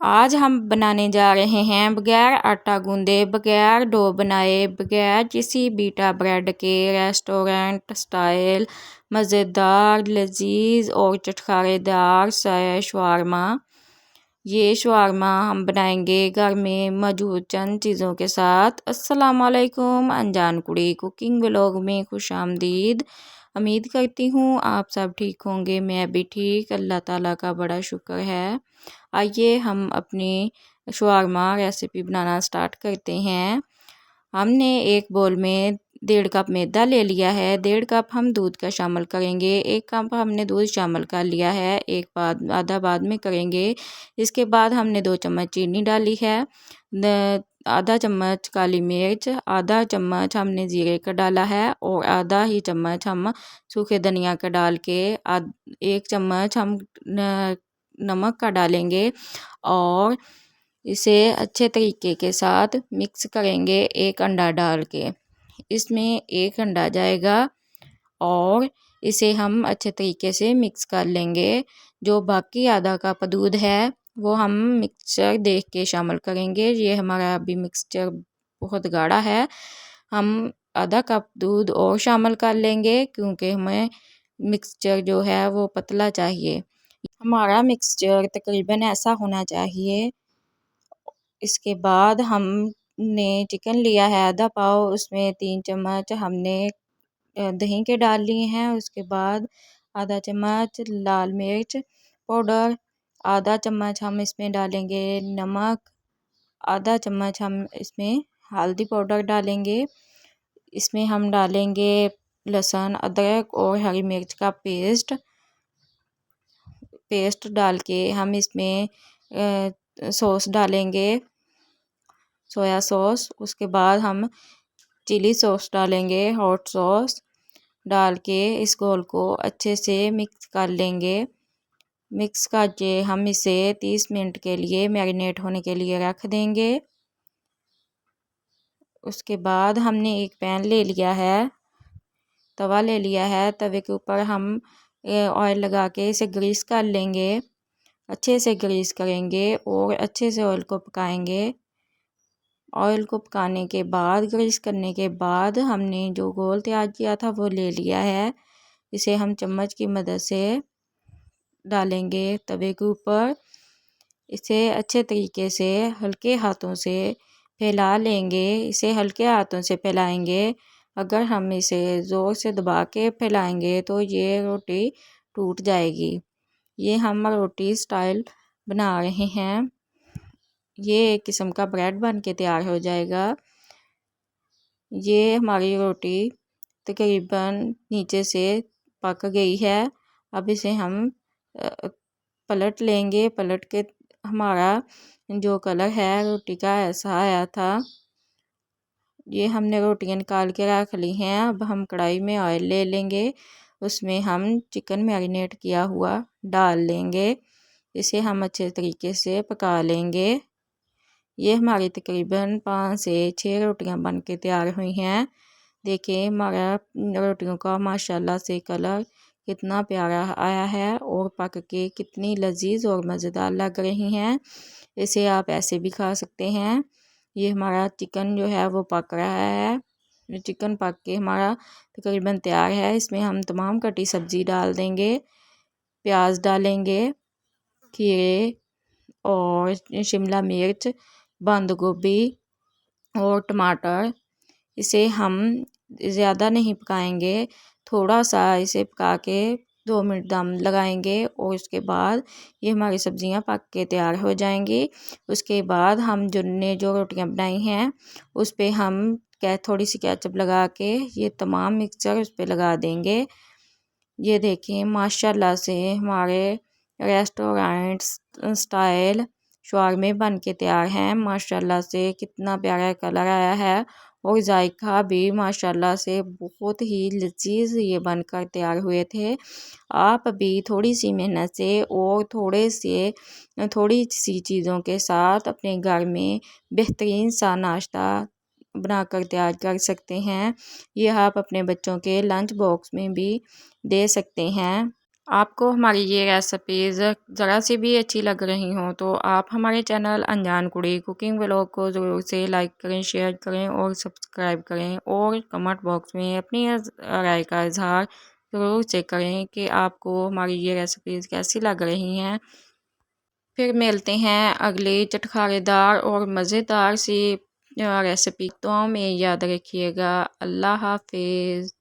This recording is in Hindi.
आज हम बनाने जा रहे हैं बगैर आटा गूंदे, बगैर डो बनाए, बगैर किसी बीटा ब्रेड के रेस्टोरेंट स्टाइल मज़ेदार लजीज और चटखारेदार शवारमा। ये शवारमा हम बनाएंगे घर में मौजूद चंद चीज़ों के साथ। अस्सलाम वालेकुम, अनजान कुड़ी कुकिंग व्लॉग में खुश आमदीद। उम्मीद करती हूँ आप सब ठीक होंगे, मैं भी ठीक, अल्लाह ताला का बड़ा शुक्र है। आइए हम अपनी शवारमा रेसिपी बनाना स्टार्ट करते हैं। हमने एक बोल में 1.5 कप मैदा ले लिया है, 1.5 कप हम दूध का शामिल करेंगे, 1 कप हमने दूध शामिल कर लिया है, एक बाद आधा बाद में करेंगे। इसके बाद हमने 2 चम्मच चीनी डाली है, आधा चम्मच काली मिर्च, आधा चम्मच हमने जीरे का डाला है और आधा ही चम्मच हम सूखे धनिया का डाल के 1 चम्मच हम नमक का डालेंगे और इसे अच्छे तरीके के साथ मिक्स करेंगे। 1 अंडा डाल के इसमें 1 अंडा जाएगा और इसे हम अच्छे तरीके से मिक्स कर लेंगे। जो बाकी आधा कप दूध है वो हम मिक्सचर देख के शामिल करेंगे। ये हमारा अभी मिक्सचर बहुत गाढ़ा है, हम आधा कप दूध और शामिल कर लेंगे क्योंकि हमें मिक्सचर जो है वो पतला चाहिए। हमारा मिक्सचर तकरीबन ऐसा होना चाहिए। इसके बाद हमने चिकन लिया है आधा पाव, उसमें 3 चम्मच हमने दही के डाल लिए हैं। उसके बाद आधा चम्मच लाल मिर्च पाउडर, आधा चम्मच हम इसमें डालेंगे नमक, आधा चम्मच हम इसमें हल्दी पाउडर डालेंगे। इसमें हम डालेंगे लहसुन अदरक और हरी मिर्च का पेस्ट डाल के हम इसमें सॉस डालेंगे, सोया सॉस। उसके बाद हम चिली सॉस डालेंगे, हॉट सॉस डाल के इस घोल को अच्छे से मिक्स कर लेंगे। मिक्स करके हम इसे 30 मिनट के लिए मैरिनेट होने के लिए रख देंगे। उसके बाद हमने एक पैन ले लिया है, तवा ले लिया है, तवे के ऊपर हम ऑयल लगा के इसे ग्रीस कर लेंगे। अच्छे से ग्रीस करेंगे और अच्छे से ऑयल को पकाएंगे। ऑयल को पकाने के बाद, ग्रीस करने के बाद हमने जो घोल तैयार किया था वो ले लिया है। इसे हम चम्मच की मदद से डालेंगे तवे के ऊपर। इसे अच्छे तरीके से हल्के हाथों से फैला लेंगे। इसे हल्के हाथों से फैलाएंगे, अगर हम इसे ज़ोर से दबा के फैलाएंगे तो ये रोटी टूट जाएगी। ये हम रोटी स्टाइल बना रहे हैं, ये एक किस्म का ब्रेड बन के तैयार हो जाएगा। ये हमारी रोटी तकरीबन नीचे से पक गई है। अब इसे हम पलट लेंगे। पलट के हमारा जो कलर है रोटी का ऐसा आया था। ये हमने रोटियां निकाल के रख ली हैं। अब हम कढ़ाई में ऑयल ले लेंगे, उसमें हम चिकन मैरिनेट किया हुआ डाल लेंगे। इसे हम अच्छे तरीके से पका लेंगे। ये हमारी तकरीबन 5 से 6 रोटियां बन के तैयार हुई हैं। देखिए हमारा रोटियों का माशाल्लाह से कलर कितना प्यारा आया है और पक के कितनी लजीज और मज़ेदार लग रही हैं। इसे आप ऐसे भी खा सकते हैं। ये हमारा चिकन जो है वो पक रहा है। चिकन पक के हमारा तकरीबन तैयार है। इसमें हम तमाम कटी सब्ज़ी डाल देंगे, प्याज डालेंगे, खीरे और शिमला मिर्च, बंद गोभी और टमाटर। इसे हम ज़्यादा नहीं पकाएंगे, थोड़ा सा इसे पका के 2 मिनट दम लगाएंगे और उसके बाद ये हमारी सब्ज़ियां पक के तैयार हो जाएंगी। उसके बाद हम जो रोटियां बनाई हैं उस पर हम थोड़ी सी केचप लगा के ये तमाम मिक्सचर उस पर लगा देंगे। ये देखें माशाल्लाह से हमारे रेस्टोरेंट स्टाइल शवारमे बन के तैयार हैं। माशाल्लाह से कितना प्यारा कलर आया है और जायका भी माशाल्लाह से बहुत ही लजीज ये बनकर तैयार हुए थे। आप भी थोड़ी सी मेहनत से और थोड़ी सी चीज़ों के साथ अपने घर में बेहतरीन सा नाश्ता बनाकर तैयार कर सकते हैं। ये आप अपने बच्चों के लंच बॉक्स में भी दे सकते हैं। आपको हमारी ये रेसिपीज़ ज़रा सी भी अच्छी लग रही हों तो आप हमारे चैनल अनजान कुड़ी कुकिंग व्लॉग को ज़रूर से लाइक करें, शेयर करें और सब्सक्राइब करें और कमेंट बॉक्स में अपनी राय का इजहार ज़रूर से करें कि आपको हमारी ये रेसिपीज़ कैसी लग रही हैं। फिर मिलते हैं अगले चटखारेदार और मज़ेदार सी रेसिपी। तो में याद रखिएगा। अल्लाह हाफिज़।